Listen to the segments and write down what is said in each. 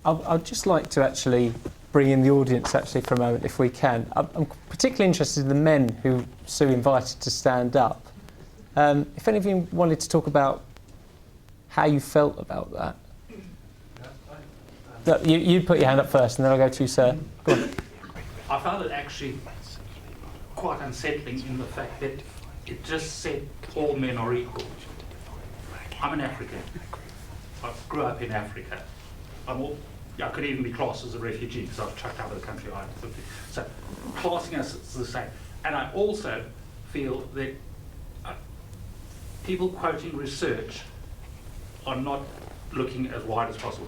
I'd just like to actually bring in the audience actually for a moment, if we can. I'm particularly interested in the men who Sue invited to stand up. If any of you wanted to talk about how you felt about that. You put your hand up first and then I'll go to you, sir. Go on. I found it actually quite unsettling in the fact that it just said all men are equal. I'm an African. I grew up in Africa. I could even be classed as a refugee because I was chucked out of the country. So classing us is the same. And I also feel that people quoting research are not looking as wide as possible.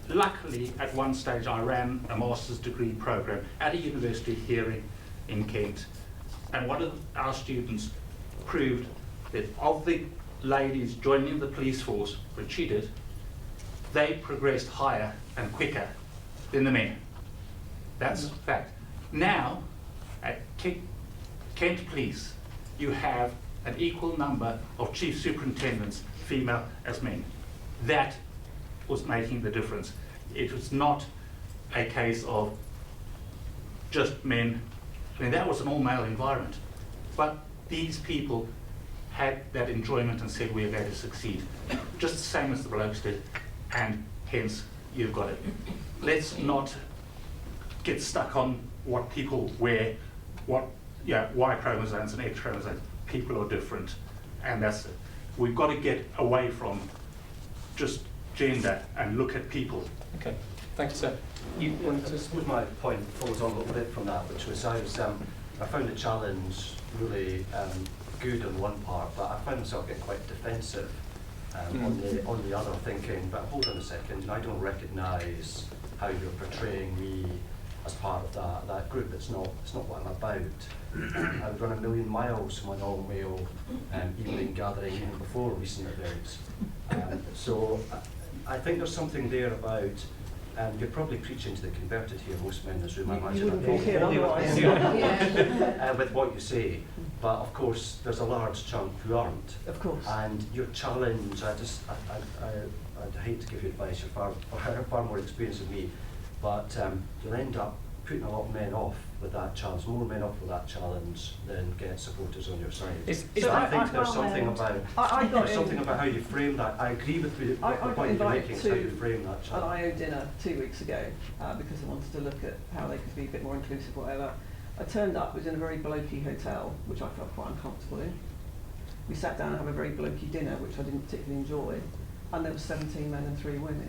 Luckily, at one stage, I ran a master's degree program at a university here in Kent, and one of our students proved that of the ladies joining the police force, which she did, they progressed higher and quicker than the men. That's fact. Now, at Kent Police, you have an equal number of chief superintendents, female as men. That was making the difference. It was not a case of just men. I mean, that was an all-male environment. But these people had that enjoyment and said, we are going to succeed. Just the same as the blokes did, and hence, you've got it. Let's not get stuck on what people wear, Y chromosomes and X chromosomes. People are different, and that's it. We've got to get away from just gender and look at people. Okay, thank you, sir. You wanted to... I suppose my point follows on a little bit from that, which was I found the challenge really good on one part, but I found myself getting quite defensive on the other, thinking, but hold on a second, I don't recognise how you're portraying me as part of that group. It's not what I'm about. I would run 1,000,000 miles from an all-male evening gathering even before recent events. So I think there's something there about, you're probably preaching to the converted here, most men in this room, I imagine. With what you say. But of course, there's a large chunk who aren't. Of course. And your challenge, I'd hate to give you advice, you're far more experienced than me, but you'll end up putting a lot of men off with that challenge, more men off with that challenge than get supporters on your side. So I think there's something about how you frame that. I agree with the point you're making, how you frame that challenge. An IO dinner 2 weeks ago because I wanted to look at how they could be a bit more inclusive, whatever. I turned up, was in a very blokey hotel, which I felt quite uncomfortable in. We sat down and had a very blokey dinner, which I didn't particularly enjoy, and there were 17 men and 3 women.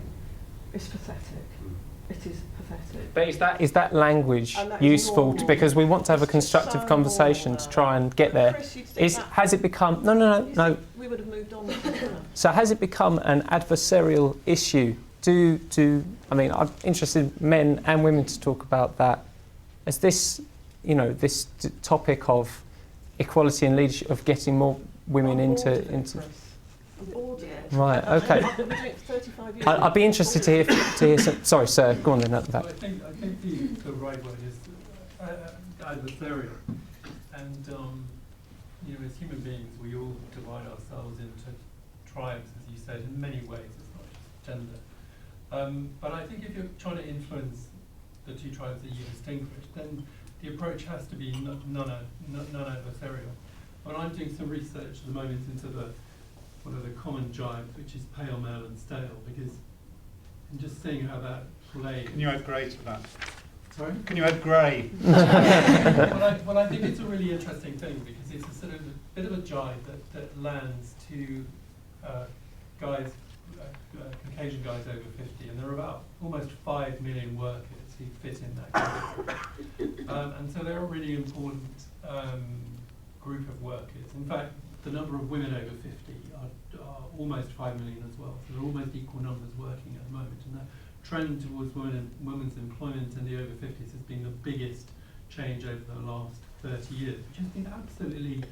It's pathetic. It is pathetic. But is that language useful because we want to have a constructive conversation to try and get there? Has it become... No. We would have moved on. So has it become an adversarial issue? I mean, I'm interested in men and women to talk about that. As this, this topic of equality and leadership, of getting more women into right, okay. I'd be interested to hear some... Sorry, sir, go on then at the back. I think the right word is adversarial. And, as human beings, we all divide ourselves into tribes, as you said, in many ways. It's not just gender. But I think if you're trying to influence the two tribes that you distinguish, then the approach has to be non-adversarial. When I'm doing some research at the moment into what are the common jibes, which is pale, male and stale, because I'm just seeing how that plays. Can you add grey to that? Sorry? Can you add grey? Well, I think it's a really interesting thing because it's a sort of a bit of a jibe that lands to guys, Caucasian guys over 50, and there are about almost 5 million workers who fit in that category. And so they're a really important group of workers. In fact, the number of women over 50 are almost 5 million as well. So they're almost equal numbers working at the moment. And the trend towards women's employment in the over 50s has been the biggest change over the last 30 years, which has been absolutely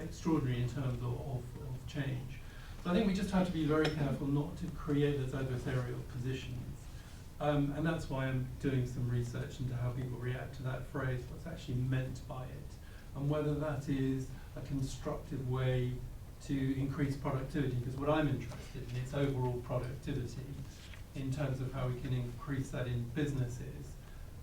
extraordinary in terms of change. So I think we just have to be very careful not to create those adversarial positions. And that's why I'm doing some research into how people react to that phrase, what's actually meant by it, and whether that is a constructive way to increase productivity, because what I'm interested in is overall productivity in terms of how we can increase that in businesses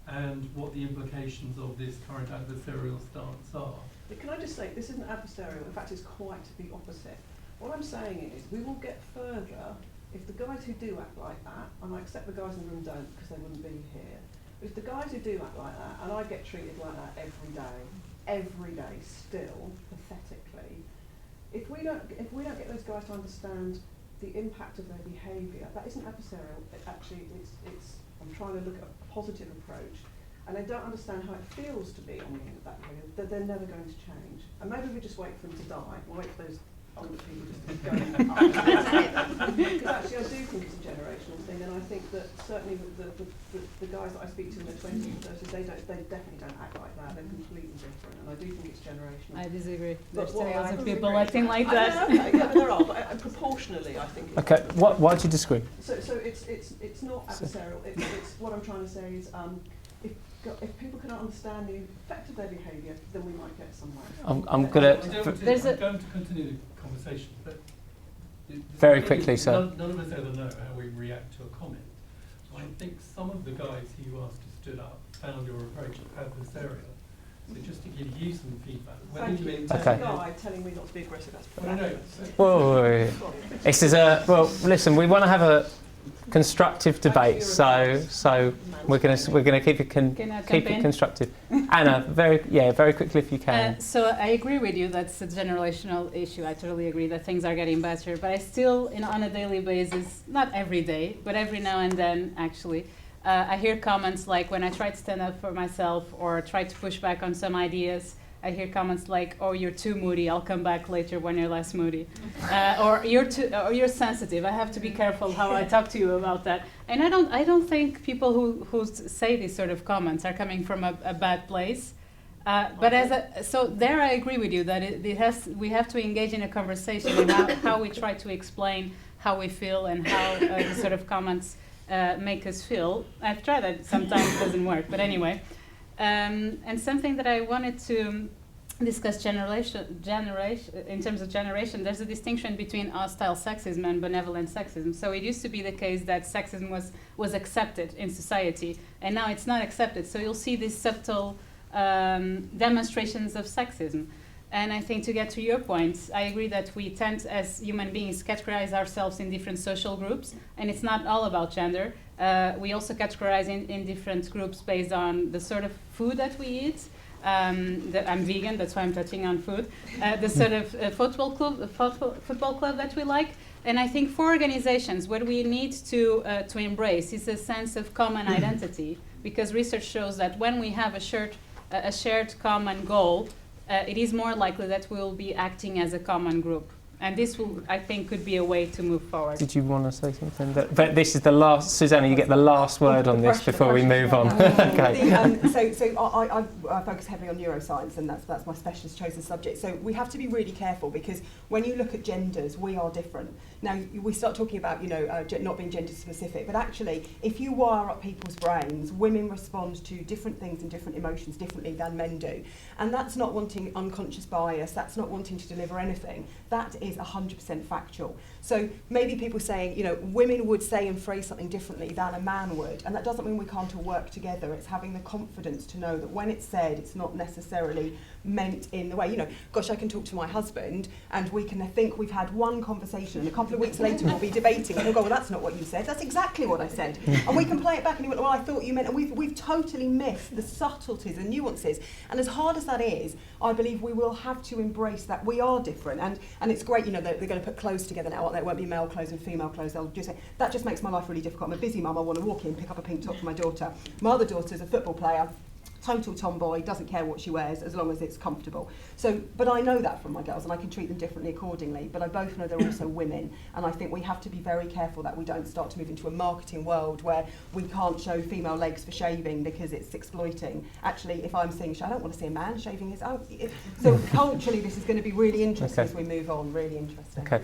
and what the implications of this current adversarial stance are. But can I just say, this isn't adversarial, in fact it's quite the opposite. What I'm saying is, we will get further if the guys who do act like that, and I accept the guys in the room don't because they wouldn't be here, but if the guys who do act like that, and I get treated like that every day still, pathetically, if we don't get those guys to understand the impact of their behaviour, that isn't adversarial, it's I'm trying to look at a positive approach, and they don't understand how it feels to be on the end of that behaviour, that they're never going to change. And maybe we just wait for them to die, we'll wait for those older people just to keep going up. Because actually I do think it's a generational thing, and I think that certainly the guys that I speak to in their 20s and 30s, they definitely don't act like that, they're completely different, and I do think it's generational. I disagree. But There's still lots of people I acting like that. Okay, yeah, there are, but proportionally I think it's Okay, why do you disagree? So it's not adversarial, it's what I'm trying to say is if people cannot understand the effect of their behaviour, then we might get somewhere. I'm going I'm going to continue the conversation, but Very quickly, sir. None of us ever know how we react to a comment. I think some of the guys who you asked who stood up found your approach adversarial. So just to give you some feedback. Thank you. Okay. Guy telling me not to be aggressive. That's No, no, no. Whoa. This is well. Listen, we want to have a constructive debate, so we're gonna keep it constructive. Anna, very quickly if you can. So I agree with you. That's a generational issue. I totally agree that things are getting better, but I still, on a daily basis, not every day, but every now and then, actually, I hear comments like when I try to stand up for myself or try to push back on some ideas. I hear comments like, "Oh, you're too moody. I'll come back later when you're less moody," or "You're sensitive. I have to be careful how I talk to you about that." And I don't think people who say these sort of comments are coming from a bad place. But so there, I agree with you that we have to engage in a conversation about how we try to explain how we feel and how the sort of comments make us feel. I've tried that. Sometimes it doesn't work, but anyway. And something that I wanted to discuss generation in terms of generation, there's a distinction between hostile sexism and benevolent sexism. So it used to be the case that sexism was accepted in society, and now it's not accepted. So you'll see these subtle demonstrations of sexism. And I think to get to your point, I agree that we tend as human beings categorize ourselves in different social groups, and it's not all about gender. We also categorize in different groups based on the sort of food that we eat. That I'm vegan, that's why I'm touching on food. The sort of football club that we like. And I think for organizations, what we need to embrace is a sense of common identity, because research shows that when we have a shared common goal, it is more likely that we'll be acting as a common group. And this will, I think, could be a way to move forward. Did you want to say something? But this is the last, Susanna, you get the last word on this before we move on. Okay. I focus heavily on neuroscience, and that's my specialist chosen subject. So we have to be really careful, because when you look at genders, we are different. Now, we start talking about, not being gender specific, but actually, if you wire up people's brains, women respond to different things and different emotions differently than men do. And that's not wanting unconscious bias, that's not wanting to deliver anything. That is 100% factual. So maybe people saying, women would say and phrase something differently than a man would, and that doesn't mean we can't all work together. It's having the confidence to know that when it's said, it's not necessarily meant in the way, gosh, I can talk to my husband and we can think we've had one conversation, and a couple of weeks later we'll be debating and he'll go, well, that's not what you said, that's exactly what I said. And we can play it back and he went, well, I thought you meant, and we've totally missed the subtleties and nuances. And as hard as that is, I believe we will have to embrace that we are different. And it's great, they're going to put clothes together now, there won't be male clothes and female clothes. They'll just say, that just makes my life really difficult. I'm a busy mum, I want to walk in, pick up a pink top for my daughter. My other daughter's a football player, total tomboy, doesn't care what she wears as long as it's comfortable. So, but I know that from my girls, and I can treat them differently accordingly, but I both know they're also women, and I think we have to be very careful that we don't start to move into a marketing world where we can't show female legs for shaving because it's exploiting. Actually, if I'm seeing, I don't want to see a man shaving his own. So culturally this is going to be really interesting as we move on, really interesting. Okay.